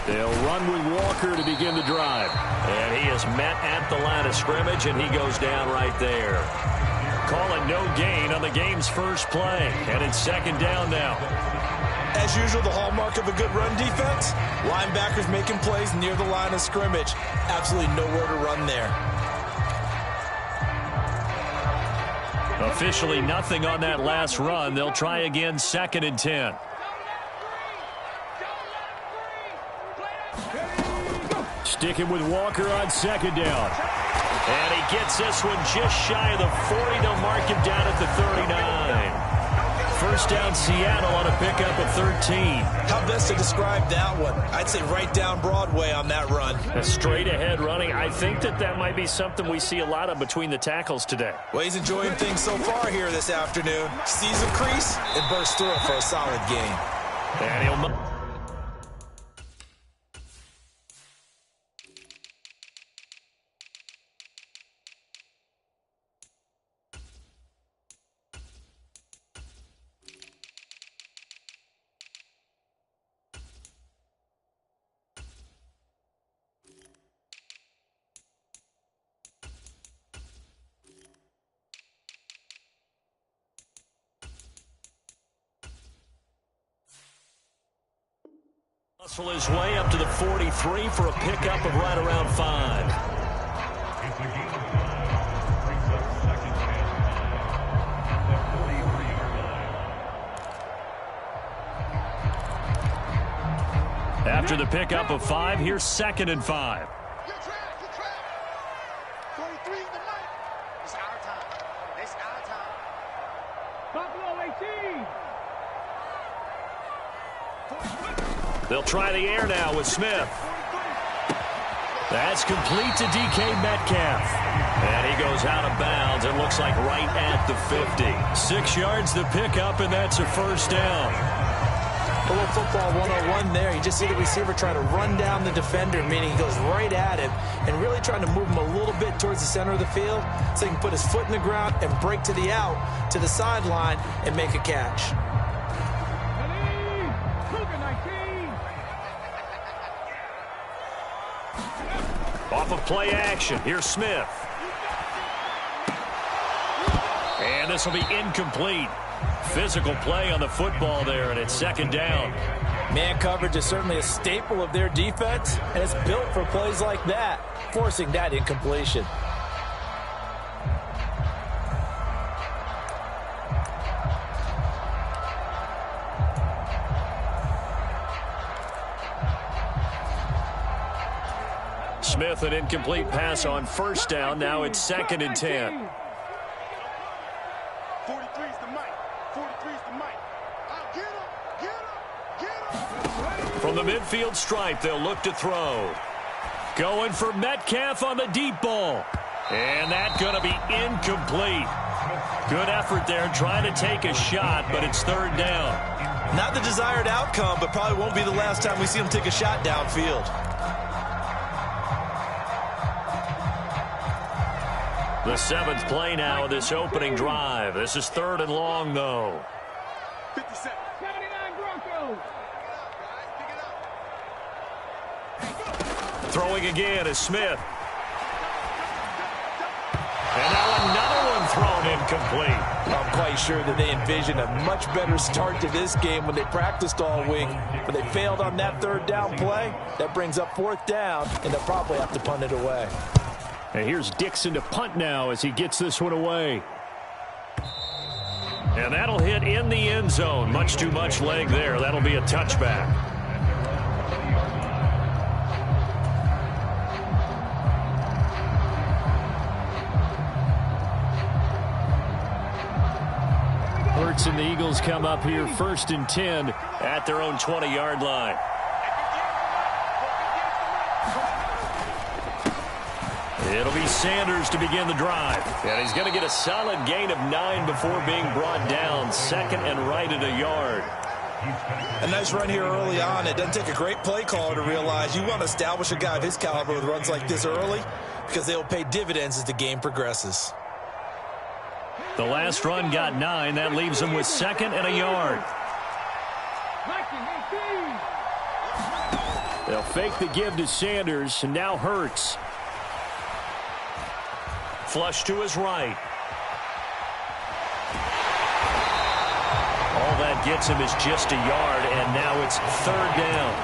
They'll run with Walker to begin the drive. And he is met at the line of scrimmage, and he goes down right there. Calling no gain on the game's first play. And it's second down now. As usual, the hallmark of a good run defense, linebackers making plays near the line of scrimmage. Absolutely nowhere to run there. Officially nothing on that last run. They'll try again, 2nd and 10. Sticking with Walker on 2nd down. And he gets this one just shy of the 40. They'll mark him down at the 39. First down, Seattle on a pickup of 13. How best to describe that one? I'd say right down Broadway on that run. A straight ahead running. I think that might be something we see a lot of between the tackles today. Well, he's enjoying things so far here this afternoon. Sees a crease and bursts through it for a solid gain. And he'll... Hustle his way up to the 43 for a pickup of right around 5. After the pickup of 5, here's 2nd and 5. They'll try the air now with Smith. That's complete to DK Metcalf. And he goes out of bounds. It looks like right at the 50. 6 yards the pickup, and that's a first down. A little football 101 there. You just see the receiver trying to run down the defender, meaning he goes right at him and really trying to move him a little bit towards the center of the field so he can put his foot in the ground and break to the out, to the sideline, and make a catch. Off of play action, here's Smith. And this will be incomplete. Physical play on the football there, and it's 2nd down. Man coverage is certainly a staple of their defense, and it's built for plays like that, forcing that incompletion. Smith, an incomplete pass on first down. Now it's 2nd and 10. 43's the mic. 43's the mic. Get him. From the midfield stripe, they'll look to throw. Going for Metcalf on the deep ball. And that's going to be incomplete. Good effort there trying to take a shot, but it's 3rd down. Not the desired outcome, but probably won't be the last time we see him take a shot downfield. The 7th play now of this opening drive. This is 3rd and long, though. 57. 79 Broncos. Throwing again is Smith. And now another one thrown incomplete. I'm quite sure that they envisioned a much better start to this game when they practiced all week. But they failed on that 3rd down play. That brings up 4th down, and they'll probably have to punt it away. And here's Dixon to punt now as he gets this one away. And that'll hit in the end zone. Much too much leg there. That'll be a touchback. Hurts and the Eagles come up here 1st and 10 at their own 20-yard line. It'll be Sanders to begin the drive. And he's going to get a solid gain of 9 before being brought down. 2nd and right at a yard. A nice run here early on. It doesn't take a great play caller to realize you want to establish a guy of his caliber with runs like this early because they'll pay dividends as the game progresses. The last run got 9. That leaves him with 2nd and a yard. They'll fake the give to Sanders, and now Hurts. Flush to his right. All that gets him is just a yard, and now it's 3rd down.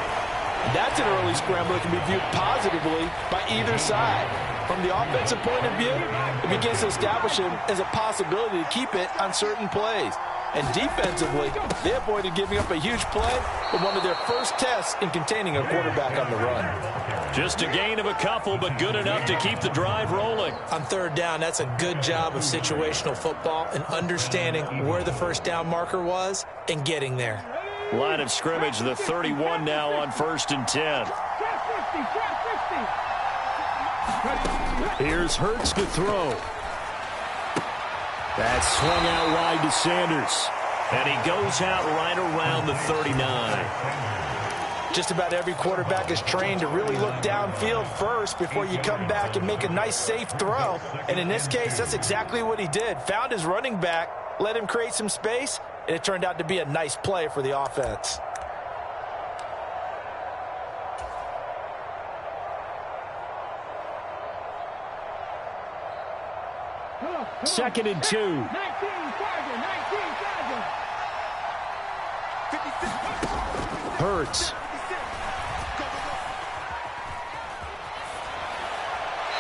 That's an early scramble that can be viewed positively by either side. From the offensive point of view, it begins to establish him as a possibility to keep it on certain plays. And defensively, they avoided giving up a huge play with one of their first tests in containing a quarterback on the run. Just a gain of a couple, but good enough to keep the drive rolling. On 3rd down, that's a good job of situational football and understanding where the first down marker was and getting there. Line of scrimmage, the 31 now on 1st and 10. Here's Hurts to throw. That's swung out wide to Sanders. And he goes out right around the 39. Just about every quarterback is trained to really look downfield first before you come back and make a nice, safe throw. And in this case, that's exactly what he did. Found his running back, let him create some space, and it turned out to be a nice play for the offense. Second and 2. Hurts.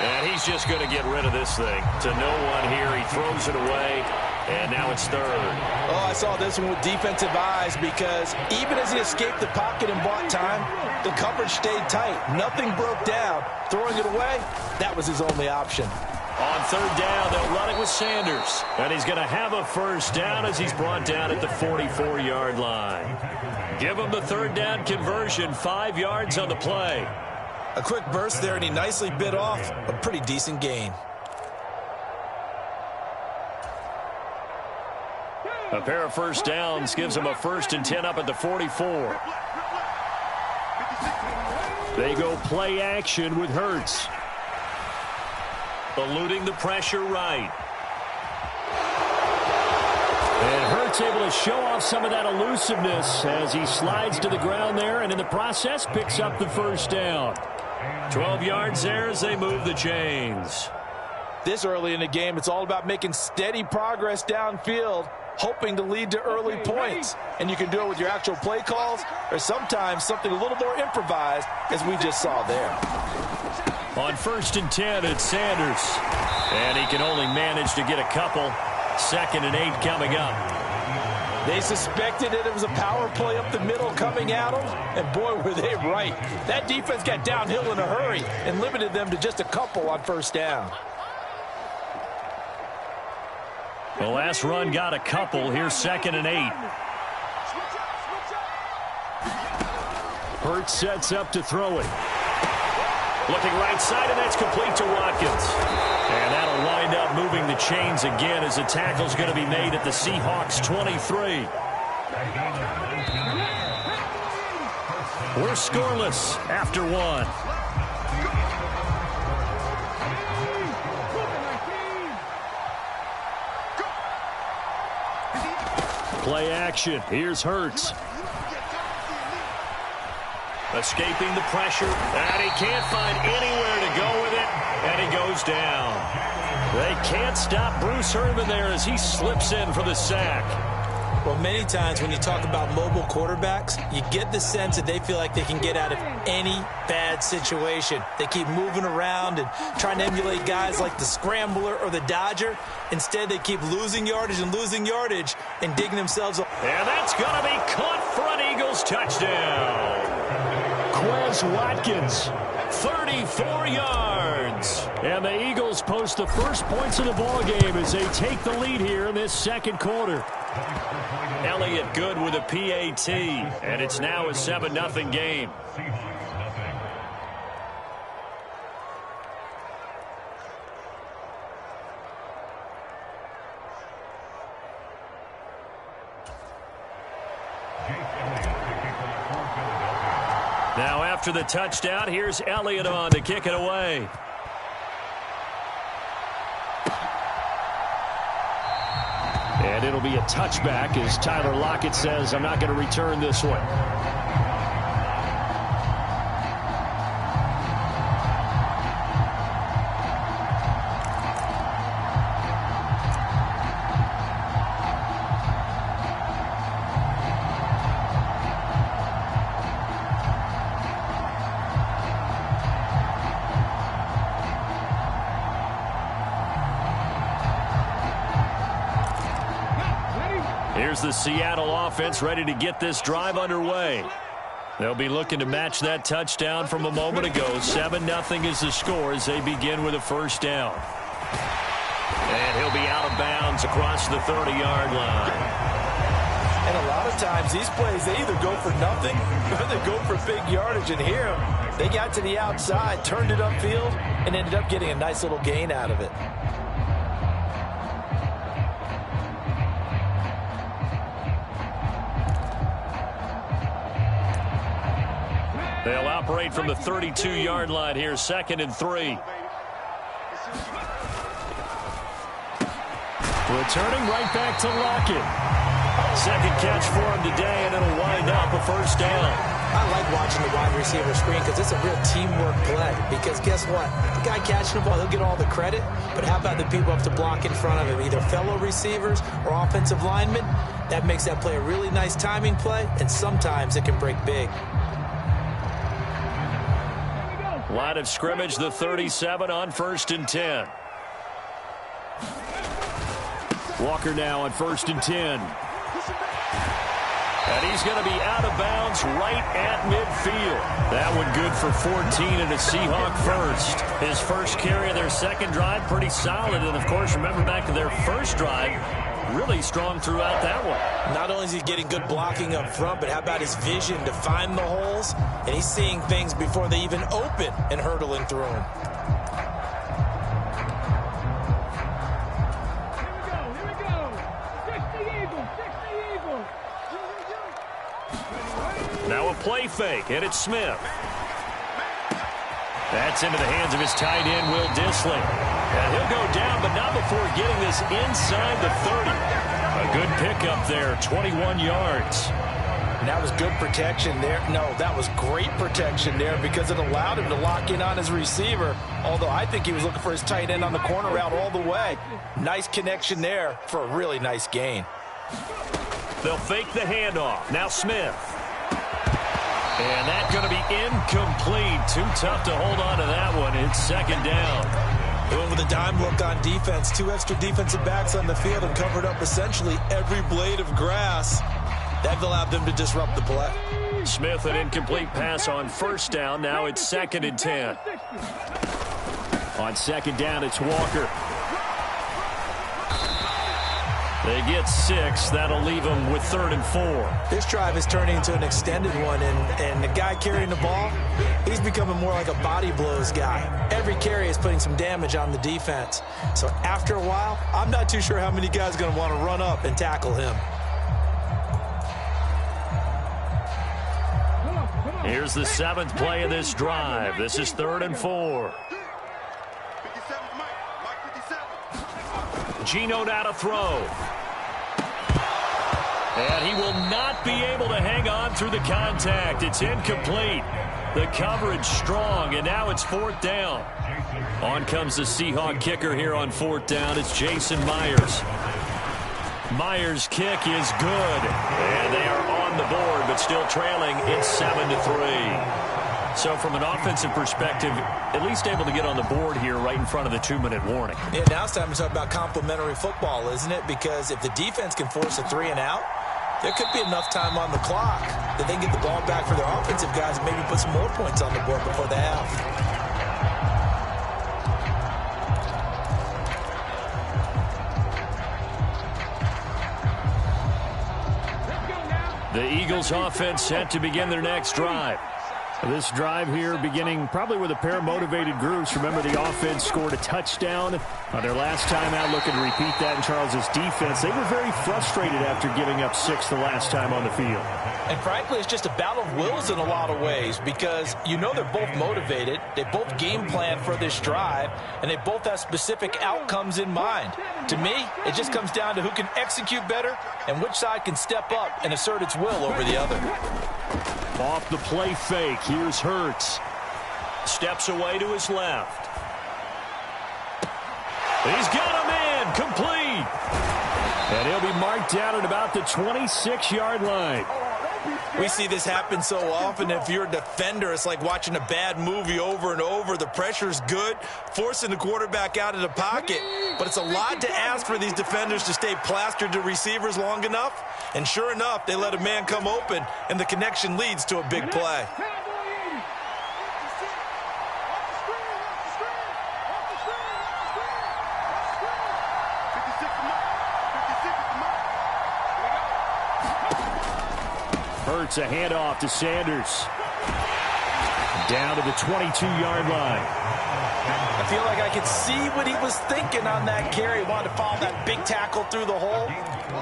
And he's just going to get rid of this thing. To no one here. He throws it away. And now it's 3rd. Oh, I saw this one with defensive eyes because even as he escaped the pocket and bought time, the coverage stayed tight. Nothing broke down. Throwing it away, that was his only option. On 3rd down, they'll run it with Sanders. And he's going to have a first down as he's brought down at the 44-yard line. Give him the 3rd down conversion, 5 yards on the play. A quick burst there, and he nicely bit off a pretty decent gain. A pair of first downs gives him a 1st and 10 up at the 44. They go play action with Hurts. Eluding the pressure right. And Hurts able to show off some of that elusiveness as he slides to the ground there, and in the process picks up the first down. 12 yards there as they move the chains. This early in the game, it's all about making steady progress downfield, hoping to lead to early points. And you can do it with your actual play calls or sometimes something a little more improvised, as we just saw there. On 1st and 10, it's Sanders. And he can only manage to get a couple. 2nd and 8 coming up. They suspected it was a power play up the middle coming at them, and boy, were they right. That defense got downhill in a hurry and limited them to just a couple on 1st down. The last run got a couple. Here's 2nd and 8. Hurts sets up to throw it. Looking right side, and that's complete to Watkins. And that'll wind up moving the chains again as the tackle's going to be made at the Seahawks 23. We're scoreless after 1. Play action. Here's Hurts. Escaping the pressure, and he can't find anywhere to go with it, and he goes down. They can't stop Bruce Irvin there as he slips in for the sack. Well, many times when you talk about mobile quarterbacks, you get the sense that they feel like they can get out of any bad situation. They keep moving around and trying to emulate guys like the Scrambler or the Dodger. Instead, they keep losing yardage and digging themselves up. And that's going to be caught for an Eagles touchdown. Quez Watkins. 34 yards. And the Eagles post the first points of the ballgame as they take the lead here in this 2nd quarter. Elliott good with a PAT, and it's now a 7-0 game. Now after the touchdown, here's Elliott on to kick it away. it'll be a touchback as Tyler Lockett says, I'm not going to return this one. Here's the Seattle offense ready to get this drive underway. They'll be looking to match that touchdown from a moment ago. 7-0 is the score as they begin with a first down. And he'll be out of bounds across the 30-yard line. And a lot of times these plays, they either go for nothing or they go for big yardage. And here, they got to the outside, turned it upfield, and ended up getting a nice little gain out of it. They'll operate from the 32-yard line here, 2nd and 3. Returning right back to Lockett. Second catch for him today, and it'll wind up a first down. I like watching the wide receiver screen because it's a real teamwork play. Because guess what? The guy catching the ball, he'll get all the credit. But how about the people up to block in front of him, either fellow receivers or offensive linemen? That makes that play a really nice timing play, and sometimes it can break big. Line of scrimmage, the 37 on 1st and 10. Walker now on 1st and 10. And he's going to be out of bounds right at midfield. That one good for 14 and a Seahawk first. His first carry of their second drive, pretty solid. And, of course, remember back to their first drive, really strong throughout that one. Not only is he getting good blocking up front, but how about his vision to find the holes? And he's seeing things before they even open and hurtling through them. Here we go. Fix the eagle. Now a play fake, and it's Smith. That's into the hands of his tight end, Will Dissly. And he'll go down, but not before getting this inside the 30. A good pickup there, 21 yards. And that was good protection there. No, that was great protection there because it allowed him to lock in on his receiver. Although I think he was looking for his tight end on the corner route all the way. Nice connection there for a really nice gain. They'll fake the handoff. Now Smith. And that's going to be incomplete. Too tough to hold on to that one. It's 2nd down. They went with a dime look on defense. 2 extra defensive backs on the field and covered up essentially every blade of grass. That allowed them to disrupt the play. Smith, an incomplete pass on 1st down. Now it's 2nd and 10. On 2nd down, it's Walker. They get 6. That'll leave them with 3rd and 4. This drive is turning into an extended one, and the guy carrying the ball, he's becoming more like a body blows guy. Every carry is putting some damage on the defense. So after a while, I'm not too sure how many guys are going to want to run up and tackle him. Here's the 7th play of this drive. This is 3rd and 4. Geno now to throw. And he will not be able to hang on through the contact. It's incomplete. The coverage strong, and now it's 4th down. On comes the Seahawk kicker here on 4th down. It's Jason Myers. Myers' kick is good. And they are on the board, but still trailing. It's 7-3. So from an offensive perspective, at least able to get on the board here right in front of the 2-minute warning. Yeah, now it's time to talk about complementary football, isn't it? Because if the defense can force a 3 and out, there could be enough time on the clock that they can get the ball back for their offensive guys and maybe put some more points on the board before the half. The Eagles offense set to begin their next drive. This drive here beginning probably with a pair of motivated groups. Remember, the offense scored a touchdown on their last time out, looking to repeat that in Charles's defense. They were very frustrated after giving up 6 the last time on the field. And frankly, it's just a battle of wills in a lot of ways, because you know they're both motivated, they both game plan for this drive, and they both have specific outcomes in mind. To me, it just comes down to who can execute better and which side can step up and assert its will over the other. Off the play fake, here's Hurts. Steps away to his left. He's got a man, complete. And he'll be marked down at about the 26-yard line. We see this happen so often. If you're a defender, it's like watching a bad movie over and over. The pressure's good, forcing the quarterback out of the pocket. But it's a lot to ask for these defenders to stay plastered to receivers long enough. And sure enough, they let a man come open, and the connection leads to a big play. Hurts a handoff to Sanders. Down to the 22-yard line. I feel like I could see what he was thinking on that carry. Wanted to follow that big tackle through the hole.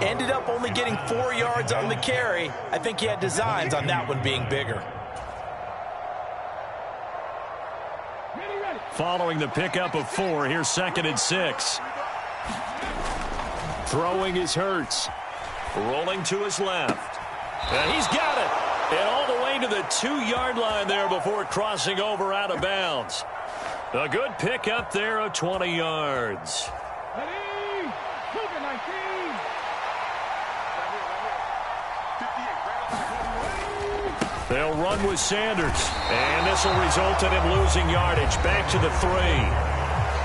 Ended up only getting 4 yards on the carry. I think he had designs on that one being bigger. Following the pickup of 4, here's 2nd and 6. Throwing is Hurts. Rolling to his left. And he's got it. And all the way to the 2-yard line there before crossing over out of bounds. A good pickup there of 20 yards. They'll run with Sanders. And this will result in him losing yardage. Back to the 3.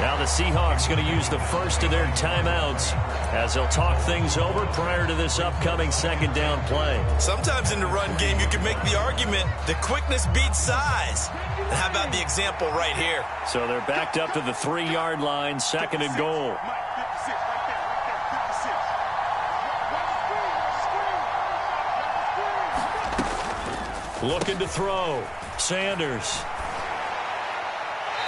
Now the Seahawks going to use the first of their timeouts as they'll talk things over prior to this upcoming 2nd down play. Sometimes in the run game, you can make the argument that quickness beats size. And how about the example right here? So they're backed up to the 3-yard line, 2nd and goal. Looking to throw. Sanders.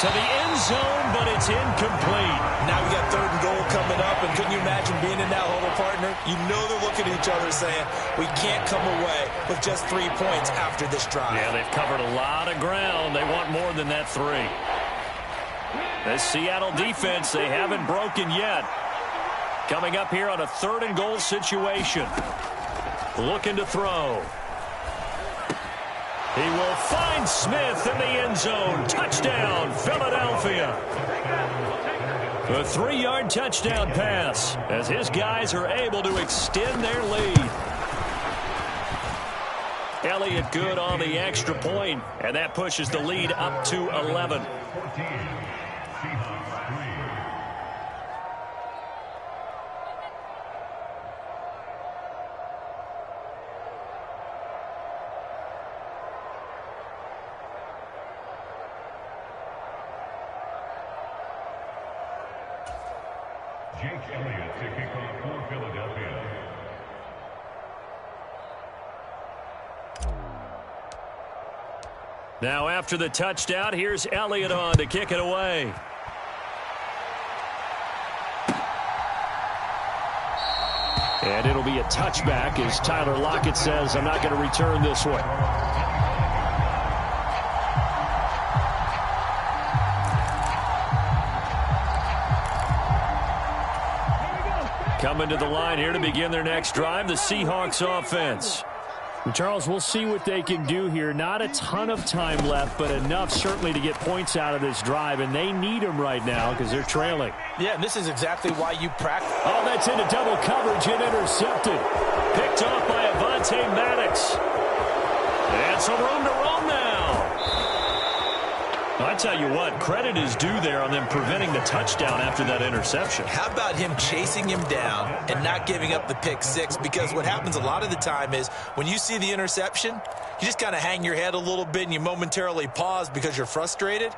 To the end zone, but it's incomplete. Now we got 3rd and goal coming up, and couldn't you imagine being in that huddle, partner? You know they're looking at each other saying, we can't come away with just 3 points after this drive. Yeah, they've covered a lot of ground. They want more than that 3. This Seattle defense, they haven't broken yet. Coming up here on a 3rd and goal situation. Looking to throw. He will find Smith in the end zone. Touchdown, Philadelphia. A 3-yard touchdown pass as his guys are able to extend their lead. Elliott good on the extra point, and that pushes the lead up to 11. Elliott to kick off for Philadelphia. Now after the touchdown, here's Elliott on to kick it away. And it'll be a touchback as Tyler Lockett says, I'm not going to return this one. Coming to the line here to begin their next drive, the Seahawks offense. And Charles, we'll see what they can do here. Not a ton of time left, but enough certainly to get points out of this drive, and they need them right now because they're trailing. Yeah, and this is exactly why you practice. Oh, that's into double coverage and intercepted. Picked off by Avonte Maddox. And some room to roam now. I tell you what, credit is due there on them preventing the touchdown after that interception. How about him chasing him down and not giving up the pick 6? Because what happens a lot of the time is when you see the interception, you just kind of hang your head a little bit and you momentarily pause because you're frustrated.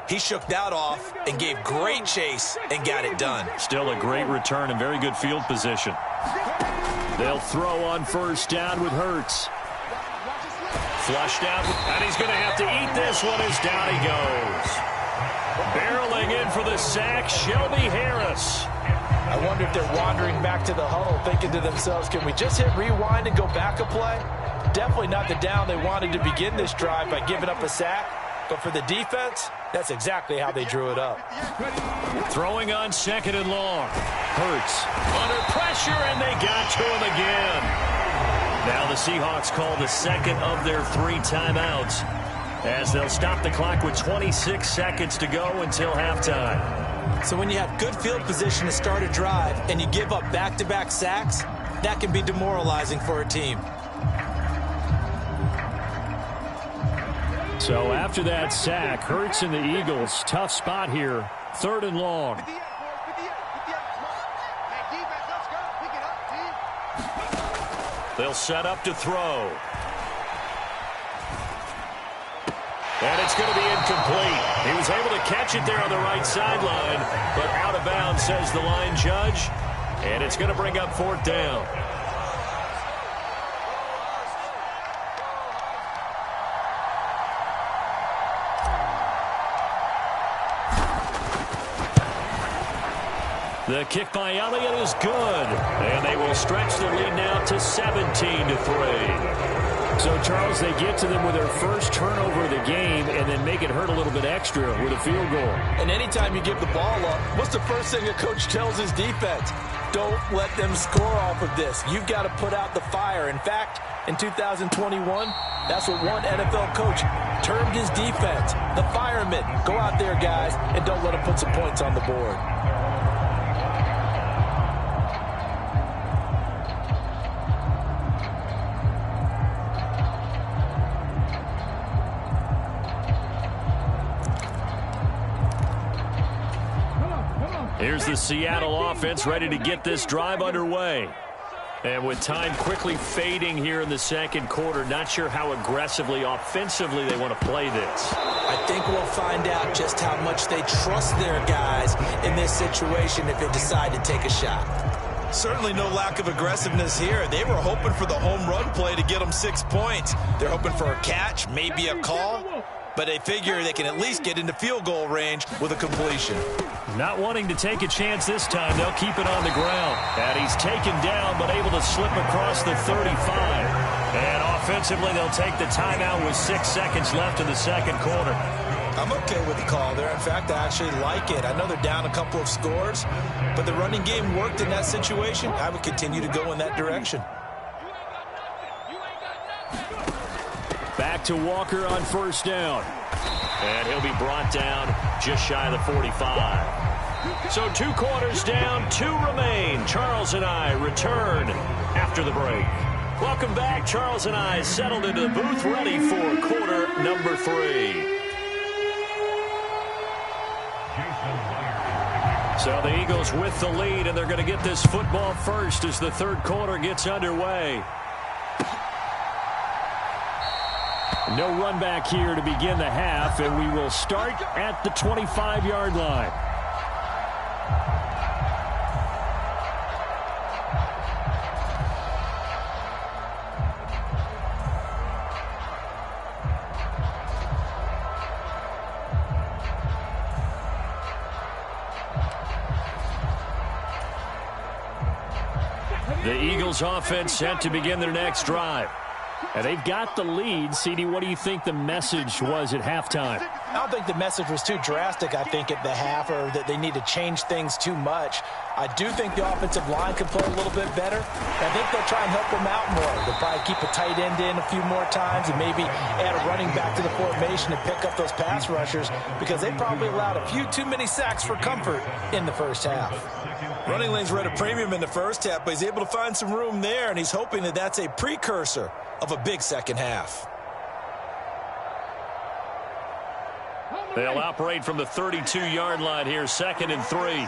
He shook that off and gave great chase and got it done. Still a great return and very good field position. They'll throw on first down with Hurts. Flushed out, and he's going to have to eat this one as down he goes. Barreling in for the sack, Shelby Harris. I wonder if they're wandering back to the huddle thinking to themselves, can we just hit rewind and go back a play? Definitely not the down they wanted to begin this drive by giving up a sack. But for the defense, that's exactly how they drew it up. Throwing on 2nd and long. Hurts under pressure, and they got to him again. Now the Seahawks call the second of their 3 timeouts as they'll stop the clock with 26 seconds to go until halftime. So when you have good field position to start a drive and you give up back-to-back sacks, that can be demoralizing for a team. So after that sack, Hurts and the Eagles, tough spot here, 3rd and long. They'll set up to throw. And it's going to be incomplete. He was able to catch it there on the right sideline, but out of bounds, says the line judge. And it's going to bring up 4th down. The kick by Elliott is good. And they will stretch the lead now to 17-3. So, Charles, they get to them with their first turnover of the game and then make it hurt a little bit extra with a field goal. And anytime you give the ball up, what's the first thing a coach tells his defense? Don't let them score off of this. You've got to put out the fire. In fact, in 2021, that's what one NFL coach termed his defense. The firemen. Go out there, guys, and don't let them put some points on the board. Here's the Seattle offense ready to get this drive underway. And with time quickly fading here in the second quarter, not sure how aggressively, offensively they want to play this. I think we'll find out just how much they trust their guys in this situation if they decide to take a shot. Certainly no lack of aggressiveness here. They were hoping for the home run play to get them 6 points. They're hoping for a catch, maybe a call. But they figure they can at least get into field goal range with a completion. Not wanting to take a chance this time, they'll keep it on the ground. And he's taken down, but able to slip across the 35. And offensively, they'll take the timeout with 6 seconds left in the second quarter. I'm okay with the call there. In fact, I actually like it. I know they're down a couple of scores, but the running game worked in that situation. I would continue to go in that direction. Back to Walker on first down. And he'll be brought down just shy of the 45. So 2 quarters down, 2 remain. Charles and I return after the break. Welcome back. Charles and I settled into the booth ready for quarter number 3. So the Eagles with the lead, and they're going to get this football first as the third quarter gets underway. No run back here to begin the half, and we will start at the 25-yard line. The Eagles offense set to begin their next drive. And they've got the lead. CD, what do you think the message was at halftime? I don't think the message was too drastic, I think, at the half, or that they need to change things too much. I do think the offensive line can play a little bit better. I think they'll try and help them out more. They'll probably keep a tight end in a few more times and maybe add a running back to the formation and pick up those pass rushers, because they probably allowed a few too many sacks for comfort in the first half. Running lanes were at a premium in the first half, but he's able to find some room there, and he's hoping that that's a precursor of a big second half. They'll operate from the 32-yard line here, 2nd and 3.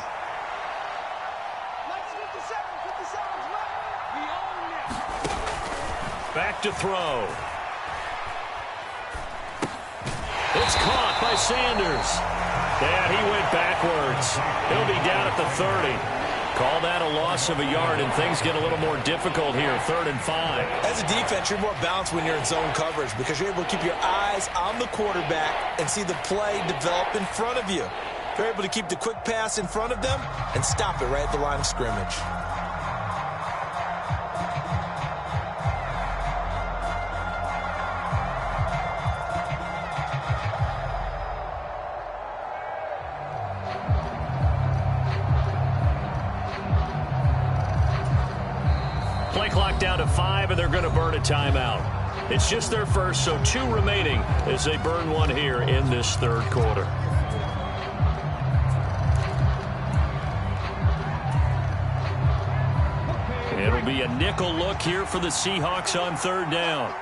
Back to throw. It's caught by Sanders. And he went backwards. He'll be down at the 30. Call that a loss of a yard, and things get a little more difficult here, 3rd and 5. As a defense, you're more balanced when you're in zone coverage because you're able to keep your eyes on the quarterback and see the play develop in front of you. You're able to keep the quick pass in front of them and stop it right at the line of scrimmage. Play clock down to 5, and they're going to burn a timeout. It's just their first, so 2 remaining as they burn one here in this 3rd quarter. It'll be a nickel look here for the Seahawks on 3rd down.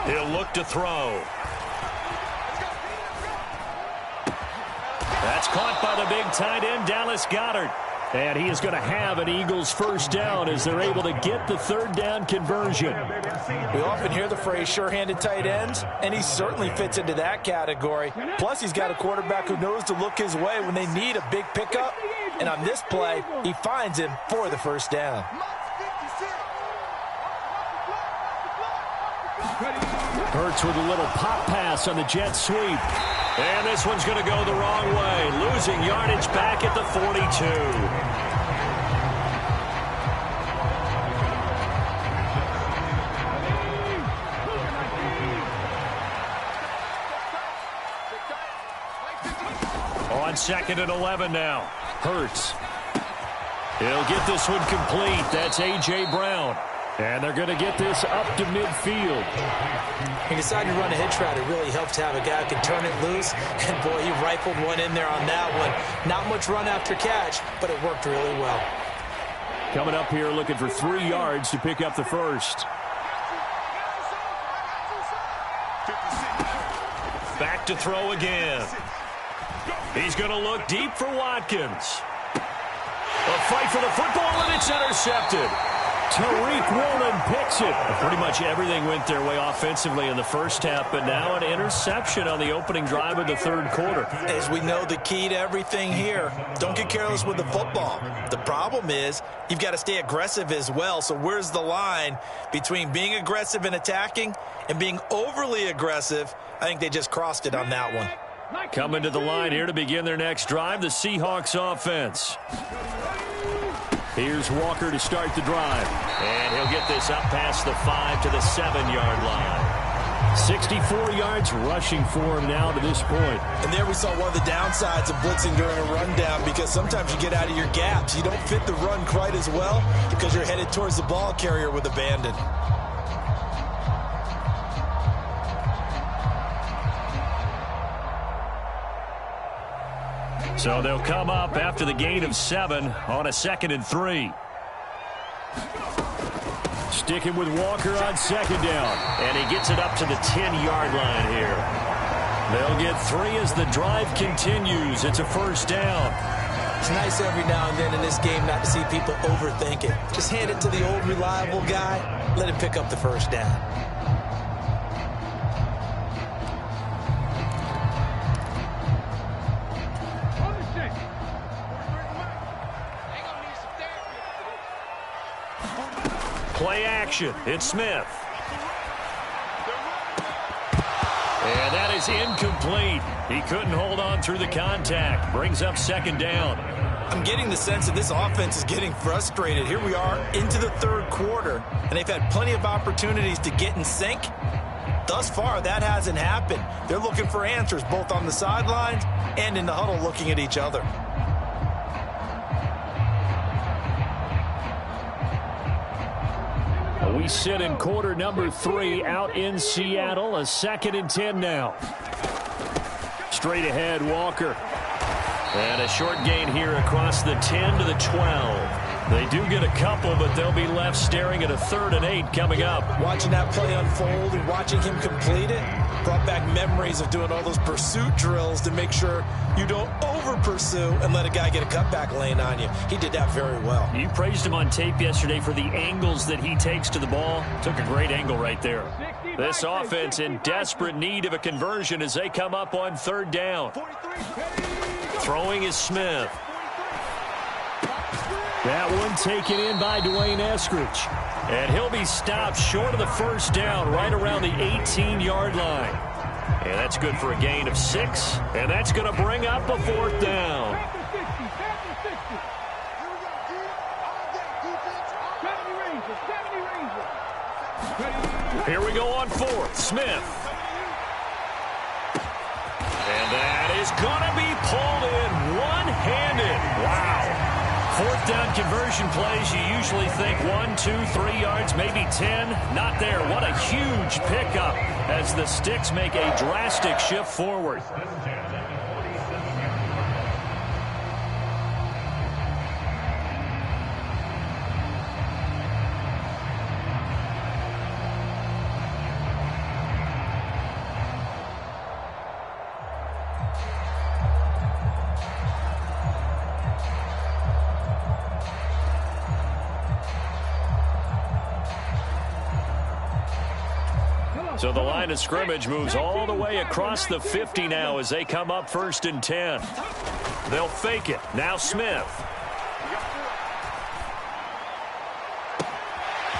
He'll look to throw. That's caught by the big tight end, Dallas Goedert. And he is going to have an Eagles first down as they're able to get the 3rd down conversion. We often hear the phrase sure-handed tight ends, and he certainly fits into that category. Plus, he's got a quarterback who knows to look his way when they need a big pickup. And on this play, he finds him for the first down. Hurts with a little pop pass on the jet sweep. And this one's going to go the wrong way, losing yardage back at the 42. On 2nd and 11 now. Hurts. He'll get this one complete. That's A.J. Brown. And they're going to get this up to midfield. He decided to run a hitch route. It really helped to have a guy who can turn it loose. And, boy, he rifled one in there on that one. Not much run after catch, but it worked really well. Coming up here looking for 3 yards to pick up the first. Back to throw again. He's going to look deep for Watkins. A fight for the football, and it's intercepted. Tariq Woolen picks it. Pretty much everything went their way offensively in the first half, but now an interception on the opening drive of the 3rd quarter. As we know, the key to everything here, don't get careless with the football. The problem is you've got to stay aggressive as well. So where's the line between being aggressive and attacking and being overly aggressive? I think they just crossed it on that one. Coming to the line here to begin their next drive, the Seahawks offense. Here's Walker to start the drive. And he'll get this up past the 5 to the 7-yard line. 64 yards rushing for him now to this point. And there we saw one of the downsides of blitzing during a rundown, because sometimes you get out of your gaps. You don't fit the run quite as well because you're headed towards the ball carrier with abandon. So they'll come up after the gain of 7 on a 2nd and 3. Sticking with Walker on 2nd down. And he gets it up to the 10-yard line here. They'll get 3 as the drive continues. It's a first down. It's nice every now and then in this game not to see people overthink it. Just hand it to the old reliable guy. Let him pick up the first down. Play action. It's Smith. And that is incomplete. He couldn't hold on through the contact. Brings up 2nd down. I'm getting the sense that this offense is getting frustrated. Here we are into the 3rd quarter, and they've had plenty of opportunities to get in sync. Thus far, that hasn't happened. They're looking for answers both on the sidelines and in the huddle looking at each other. We sit in quarter number 3 out in Seattle. A 2nd and 10 now. Straight ahead, Walker. And a short gain here across the 10 to the 12. They do get a couple, but they'll be left staring at a 3rd and 8 coming up. Watching that play unfold and watching him complete it brought back memories of doing all those pursuit drills to make sure you don't over-pursue and let a guy get a cutback lane on you. He did that very well. You praised him on tape yesterday for the angles that he takes to the ball. Took a great angle right there. This offense in desperate need of a conversion as they come up on 3rd down. Throwing is Smith. That one taken in by Dwayne Eskridge. And he'll be stopped short of the first down right around the 18-yard line. And that's good for a gain of 6. And that's going to bring up a 4th down. Here we go on 4th. Smith. And that is going to be pulled in one-handed. Wow. 4th down conversion plays, you usually think 1, 2, 3 yards, maybe 10. Not there. What a huge pickup as the Sticks make a drastic shift forward. So the line of scrimmage moves all the way across the 50 now as they come up 1st and 10. They'll fake it. Now Smith.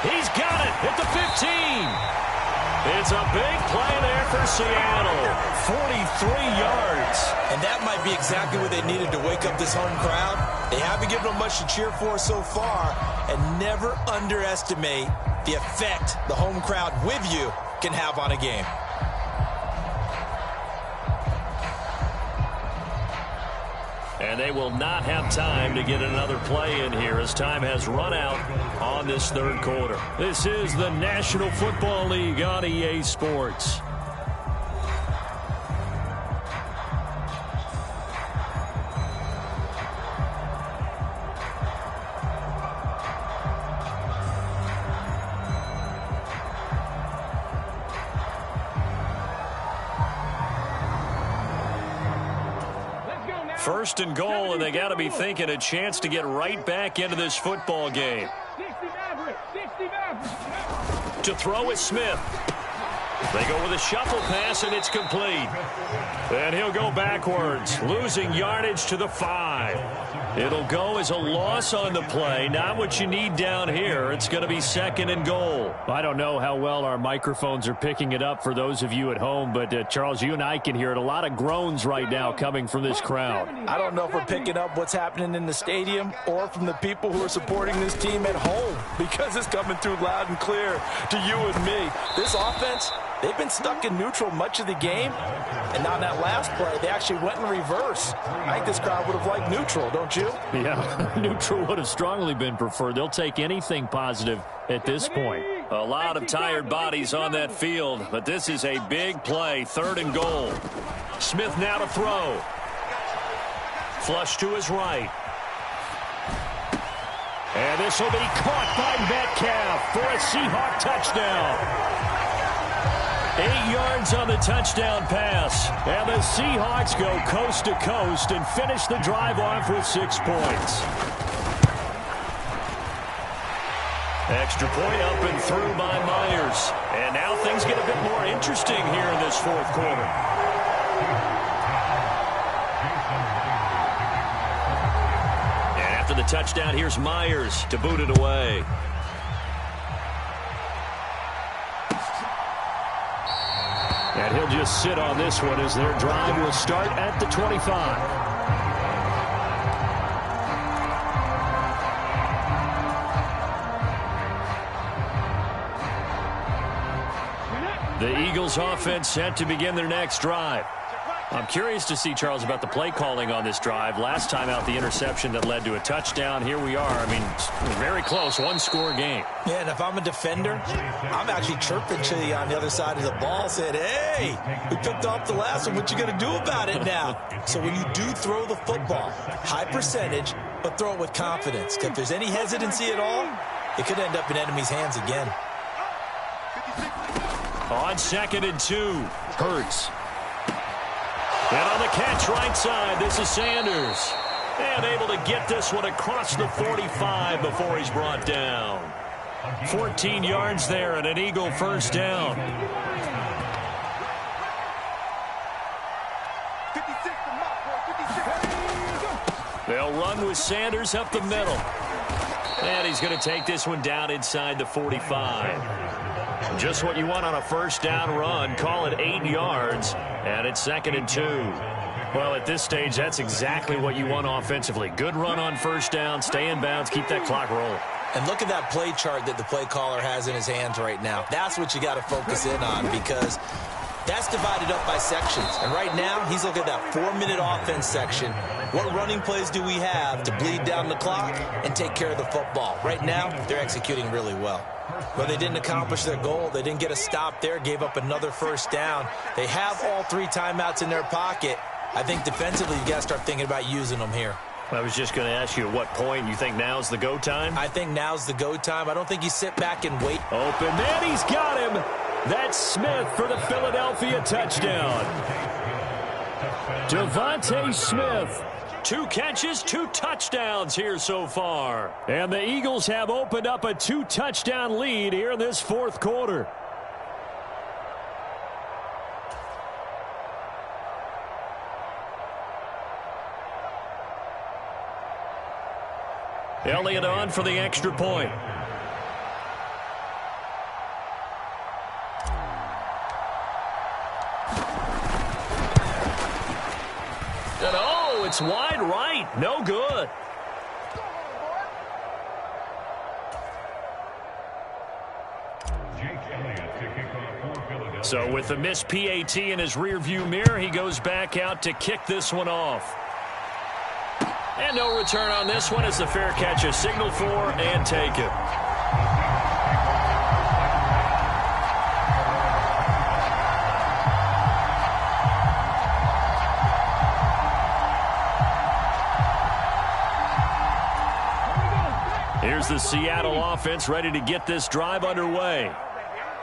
He's got it at the 15. It's a big play there for Seattle. 43 yards. And that might be exactly what they needed to wake up this home crowd. They haven't given them much to cheer for so far. And never underestimate the effect the home crowd with you can have on a game. And they will not have time to get another play in here as time has run out on this 3rd quarter. This is the National Football League on EA Sports. First and goal, and they got to be thinking a chance to get right back into this football game. To throw is Smith. They go with a shuffle pass, and it's complete. And he'll go backwards, losing yardage to the 5. It'll go as a loss on the play. Not what you need down here. It's going to be 2nd and goal. I don't know how well our microphones are picking it up for those of you at home, but Charles, you and I can hear it. A lot of groans right now coming from this crowd. I don't know if we're picking up what's happening in the stadium or from the people who are supporting this team at home, because it's coming through loud and clear to you and me. This offense, they've been stuck in neutral much of the game, and on that last play, they actually went in reverse. I think this crowd would have liked neutral, don't you? Yeah, neutral would have strongly been preferred. They'll take anything positive at this point. A lot of tired bodies on that field, but this is a big play. 3rd and goal. Smith now to throw. Flush to his right. And this will be caught by Metcalf for a Seahawk touchdown. 8 yards on the touchdown pass. And the Seahawks go coast to coast and finish the drive off with 6 points. Extra point up and through by Myers. And now things get a bit more interesting here in this 4th quarter. And after the touchdown, here's Myers to boot it away. And he'll just sit on this one as their drive will start at the 25. The Eagles offense set to begin their next drive. I'm curious to see, Charles, about the play calling on this drive. Last time out, the interception that led to a touchdown. Here we are. I mean, very close, 1-score game. Yeah, and if I'm a defender, I'm actually chirping to you on the other side of the ball, saying, hey, we picked off the last one. What you going to do about it now? So when you do throw the football, high percentage, but throw it with confidence. Because if there's any hesitancy at all, it could end up in enemy's hands again. On 2nd and 2, Hurts. And on the catch right side, this is Sanders. And able to get this one across the 45 before he's brought down. 14 yards there and an Eagle first down. They'll run with Sanders up the middle. And he's going to take this one down inside the 45. Just what you want on a first down run. Call it 8 yards, and it's 2nd and 2. Well, at this stage, that's exactly what you want offensively. Good run on first down, stay in bounds, keep that clock rolling. And look at that play chart that the play caller has in his hands right now. That's what you got to focus in on, because that's divided up by sections. And right now, he's looking at that 4-minute offense section. What running plays do we have to bleed down the clock and take care of the football? Right now, they're executing really well. Well, they didn't accomplish their goal. They didn't get a stop there, gave up another first down. They have all 3 timeouts in their pocket. I think defensively, you got to start thinking about using them here. I was just going to ask you at what point you think now's the go time? I think now's the go time. I don't think you sit back and wait. Open man, he's got him. That's Smith for the Philadelphia touchdown. Devontae Smith. 2 catches, 2 touchdowns here so far. And the Eagles have opened up a 2-touchdown lead here in this 4th quarter. Elliott on for the extra point. And oh, it's wide right. No good. So with the missed PAT in his rearview mirror, he goes back out to kick this one off. And no return on this one as the fair catch is signaled for and taken. Here's the Seattle offense ready to get this drive underway.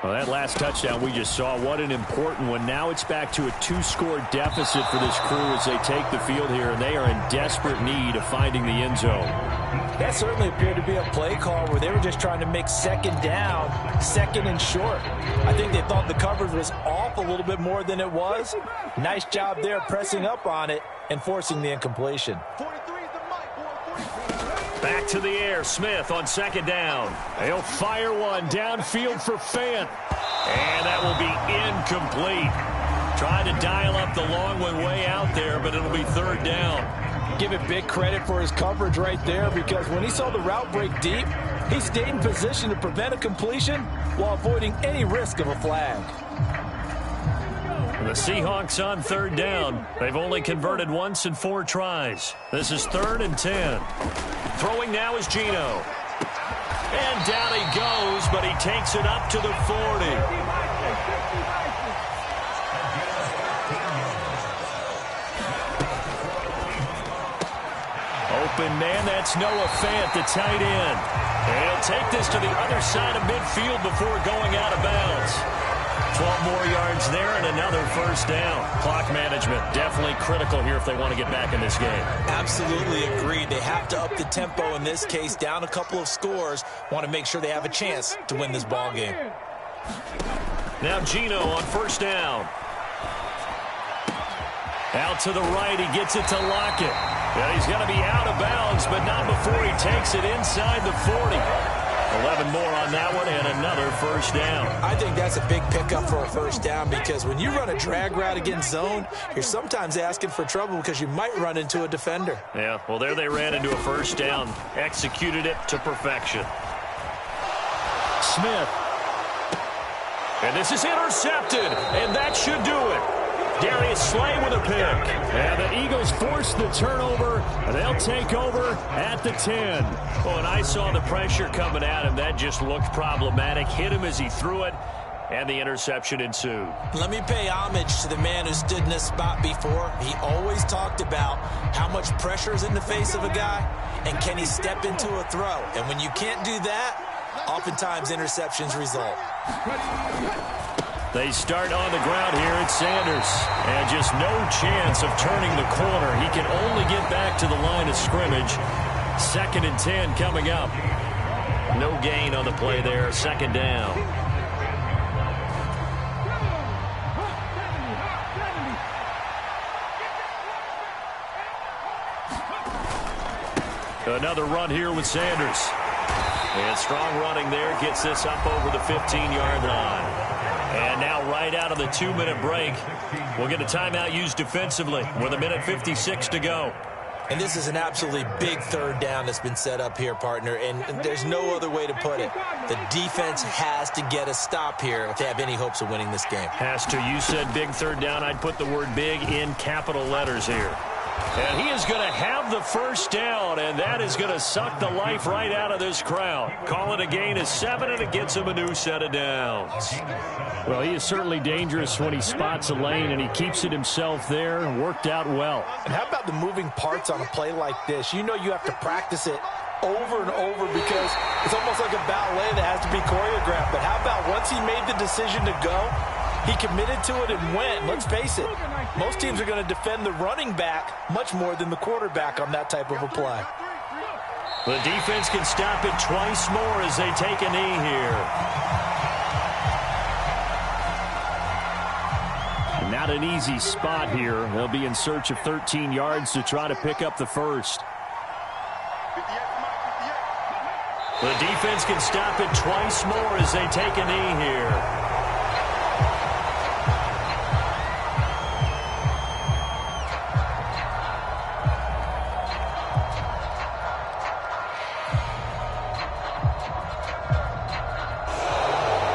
Well, that last touchdown we just saw, what an important one. Now it's back to a 2-score deficit for this crew as they take the field here, and they are in desperate need of finding the end zone. That certainly appeared to be a play call where they were just trying to make 2nd down, 2nd and short. I think they thought the coverage was off a little bit more than it was. Nice job there pressing up on it and forcing the incompletion. Back to the air, Smith on 2nd down. He'll fire one downfield for Fant. And that will be incomplete. Trying to dial up the long one way out there, but it'll be 3rd down. Give it big credit for his coverage right there, because when he saw the route break deep, he stayed in position to prevent a completion while avoiding any risk of a flag. The Seahawks on 3rd down. They've only converted once in 4 tries. This is 3rd and 10. Throwing now is Geno. And down he goes, but he takes it up to the 40. Open man, that's Noah Fant, the tight end. And he'll take this to the other side of midfield before going out of bounds. 12 more yards there and another 1st down. Clock management definitely critical here if they want to get back in this game. Absolutely agreed. They have to up the tempo in this case, down a couple of scores. Want to make sure they have a chance to win this ball game. Now Geno on 1st down. Out to the right, he gets it to Lockett. And he's going to be out of bounds, but not before he takes it inside the 40. 11 more on that one and another 1st down. I think that's a big pickup for a 1st down, because when you run a drag route against zone, you're sometimes asking for trouble because you might run into a defender. Yeah, well, there they ran into a 1st down. Executed it to perfection. Smith. And this is intercepted, and that should do it. Darius Slay with a pick. And the Eagles force the turnover, and they'll take over at the 10. Oh, and I saw the pressure coming at him. That just looked problematic. Hit him as he threw it, and the interception ensued. Let me pay homage to the man who stood in this spot before. He always talked about how much pressure is in the face of a guy, and can he step into a throw. And when you can't do that, oftentimes interceptions result. They start on the ground here at Sanders. And just no chance of turning the corner. He can only get back to the line of scrimmage. 2nd and 10 coming up. No gain on the play there. 2nd down. Another run here with Sanders. And strong running there gets this up over the 15-yard line. And now right out of the 2-minute break, we'll get a timeout used defensively with 1:56 to go. And this is an absolutely big third down that's been set up here, partner, and there's no other way to put it. The defense has to get a stop here if they have any hopes of winning this game. Has to. You said big third down. I'd put the word big in capital letters here. And he is going to have the first down, and that is going to suck the life right out of this crowd. Call it a gain of 7, and it gets him a new set of downs. Well, he is certainly dangerous when he spots a lane, and he keeps it himself there and worked out well. And how about the moving parts on a play like this? You know you have to practice it over and over because it's almost like a ballet that has to be choreographed. But how about once he made the decision to go, he committed to it and went. Let's face it, most teams are going to defend the running back much more than the quarterback on that type of a play. The defense can stop it twice more as they take a knee here. Not an easy spot here. They'll be in search of 13 yards to try to pick up the first. The defense can stop it twice more as they take a knee here.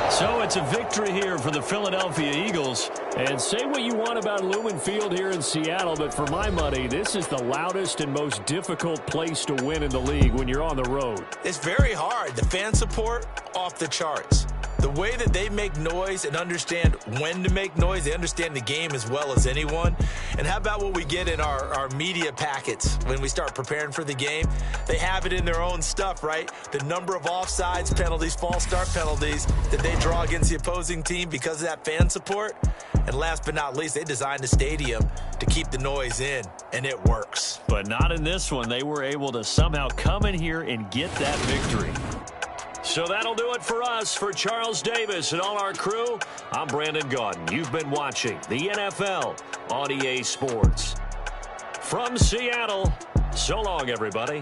So it's a victory here for the Philadelphia Eagles. And say what you want about Lumen Field here in Seattle, but for my money, this is the loudest and most difficult place to win in the league when you're on the road. It's very hard. The fan support, off the charts. The way that they make noise and understand when to make noise, they understand the game as well as anyone. And how about what we get in our media packets when we start preparing for the game? They have it in their own stuff, right? The number of offsides penalties, false start penalties that they draw against the opposing team because of that fan support. And last but not least, they designed the stadium to keep the noise in, and it works. But not in this one. They were able to somehow come in here and get that victory. So that'll do it for us. For Charles Davis and all our crew, I'm Brandon Gaudin. You've been watching the NFL on EA Sports. From Seattle, so long, everybody.